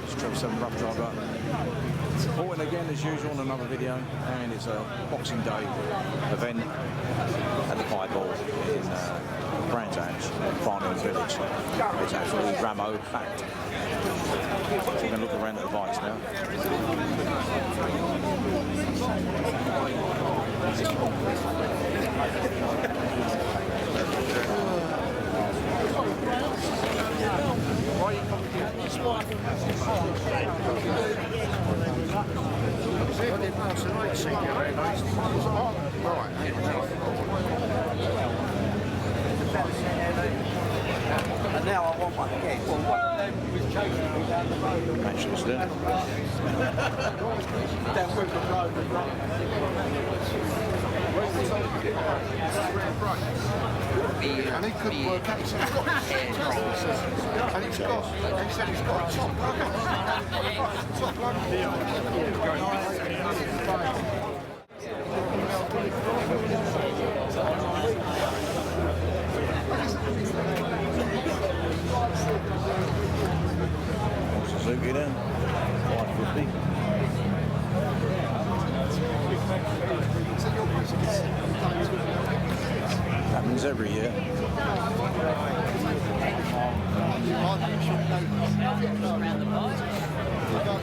It's Trevor 7 Rough Driver. Reporting again as usual on another video, and it's a Boxing Day event at the Pieball in Farningham, Farningham village. It's absolutely Ramo packed. We're going to look around at the bikes now. And now I want one again. Well, one of them was chasing me down the road. Matchless there. Down River Road and and he couldn't work out. He said he's got and he said he's got a top plug. Top plug. Suzuki then, 550. Happens every year.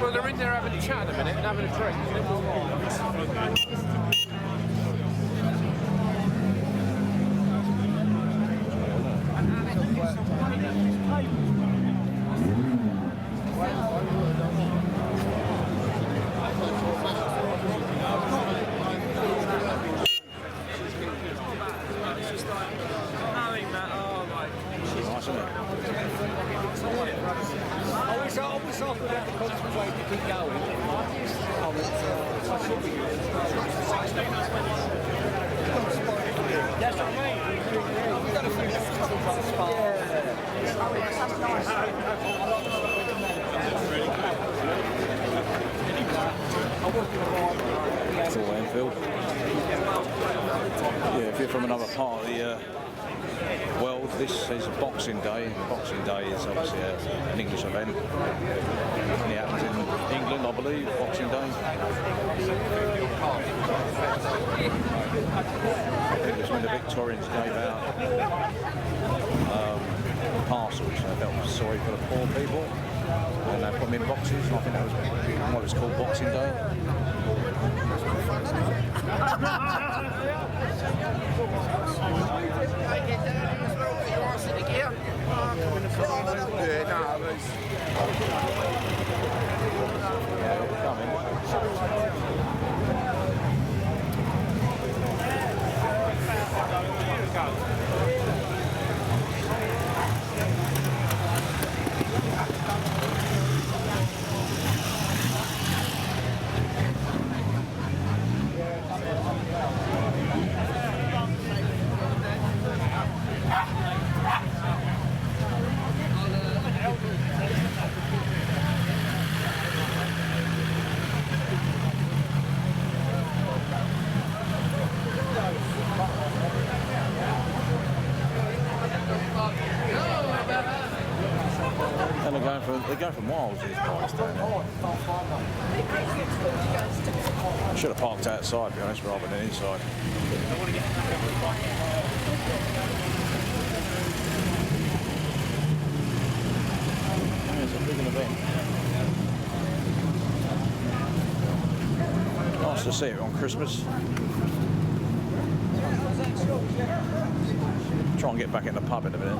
Well, they're in there having a chat in a minute and having a drink. I wish I could have the concentrate to keep going. That's what I mean. We've got a few That's all Enfield. Yeah, if you're from another part of the world, this is a Boxing Day. Boxing Day is obviously an English event. It only happens in England, I believe, Boxing Day. I think it was when the Victorians gave out parcels. They felt sorry for the poor people, and they put them in boxes. And I think that was why it was called Boxing Day. And they're going for miles, these bikes down there. I should have parked outside, to be honest, rather than inside. It's a big event. Nice to see it on Christmas. Try and get back in the pub in a minute.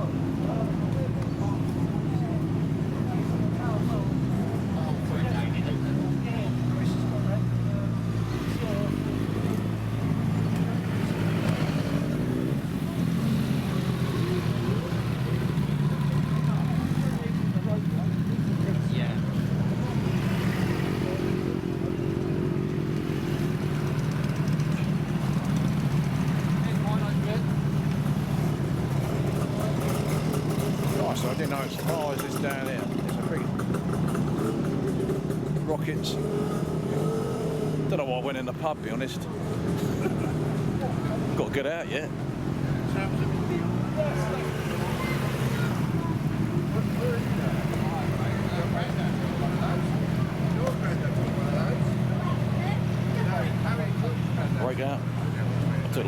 So I didn't know it's as far as it's down here. It's a big rockets. Don't know why I went in the pub, to be honest. Got to get out yet.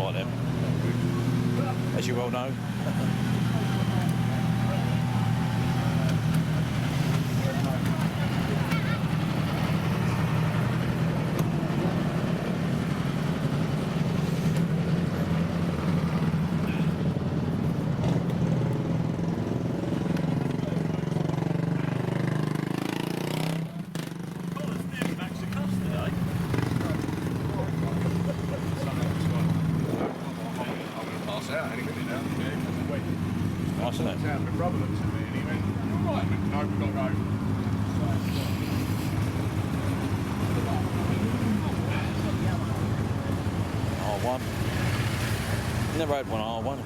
like them, as you well know. Nice, isn't it? My brother looked at me and he went, "You're right." I went, "No, we've got to go." R1. Never had one R1.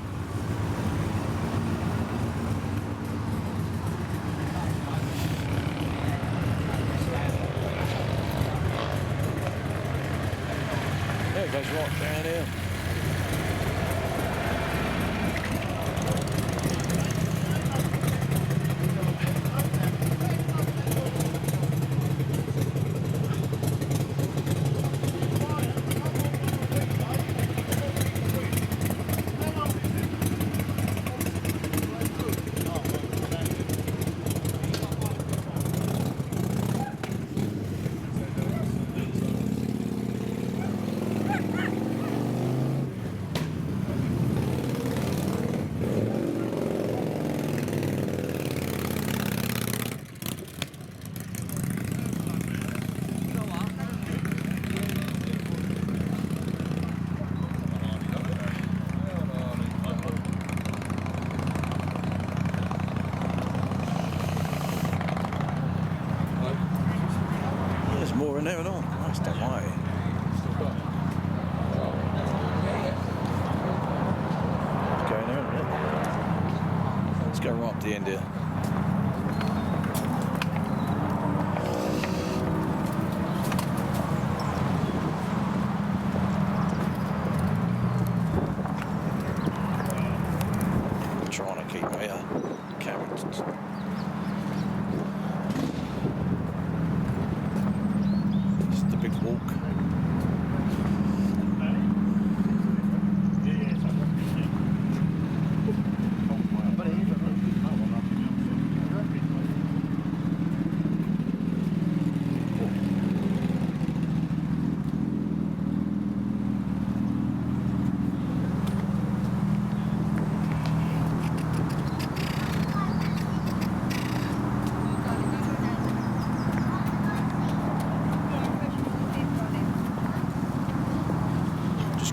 There it goes right down here. More in there and all. Nice done, mate. Go in there in a minute. Let's go right up to the end here. Trying to keep my camera. Big walk.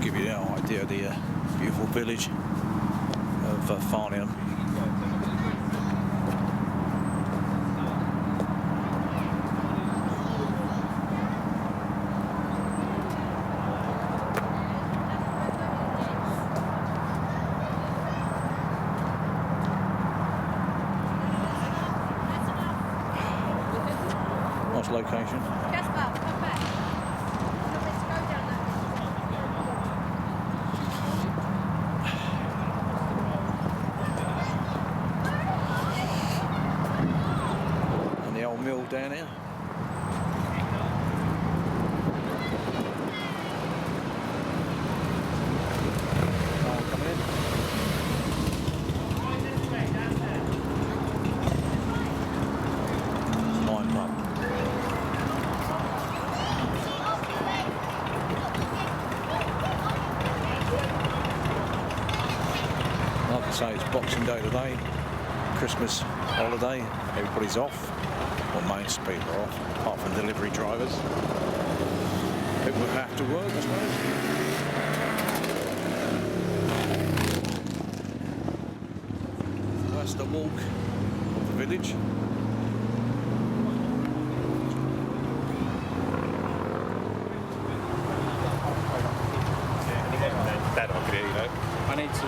Give you an idea of the beautiful village of Farningham. Nice location. Mill down here. Coming in. Line pump. Like I say, it's Boxing Day today, Christmas holiday, everybody's off. Well, most people are off, apart from delivery drivers. People who have to work, I suppose. That's the walk of the village. That I could hear, you know. I need to.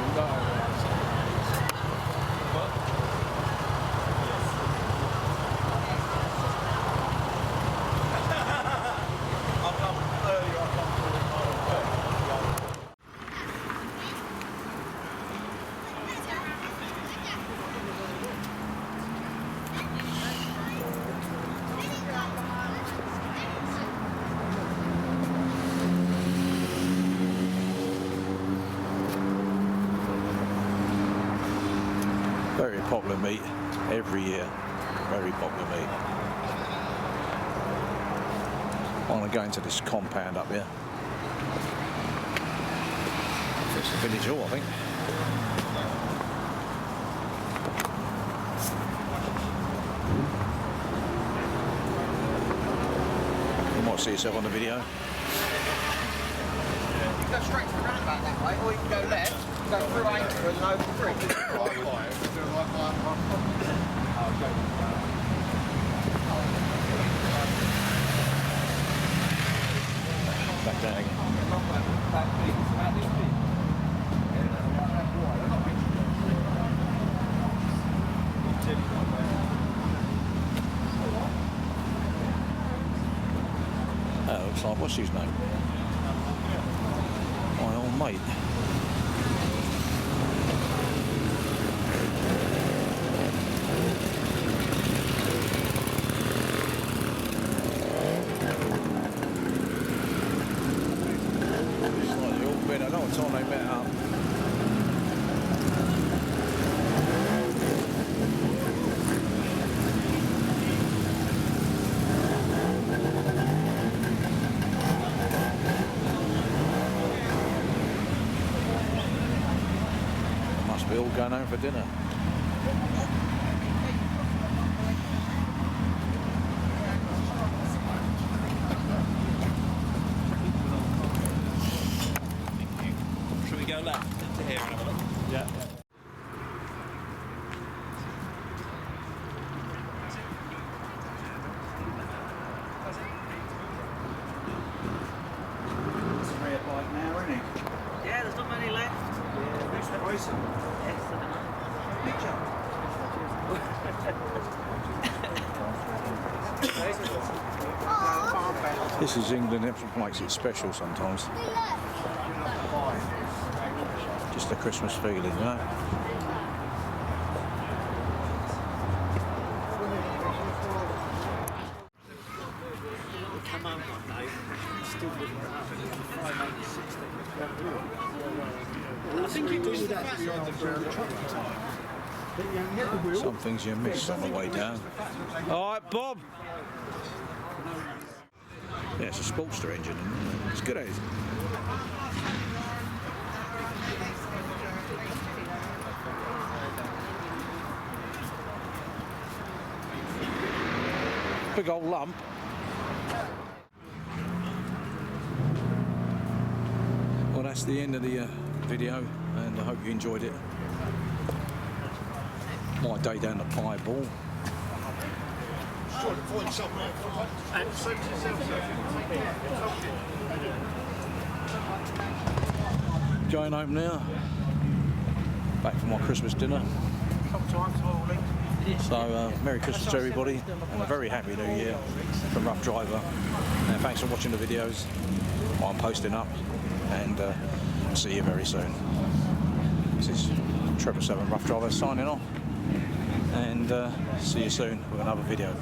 popular meet every year. Very popular meet. I want to go into this compound up here. It's the village hall, I think. You might see yourself on the video. You can go straight to the roundabout that way, or you can go left, go through Anchor and over the bridge. Back down again. Oh, looks like, what's his name? My old mate. Slightly awkward, I know what time they met up. Must be all going home for dinner. Should we go left to here and have a look? Yeah. Yeah, there's not many left. This is England, that's what makes it special sometimes. Just the Christmas feeling, you know? Come home one day, still living I think you do that. Some things you miss on the way down. All right, Bob. Yeah, it's a Sportster engine. It's good, ain't it? Big old lump. Well, that's the end of the video, and I hope you enjoyed it. My day down the Pieball. Going home now. Back for my Christmas dinner. So, Merry Christmas to everybody, and a very Happy New Year from Rough Driver. And thanks for watching the videos I'm posting up, and see you very soon. This is 777 Rough Driver signing off, and see you soon with another video.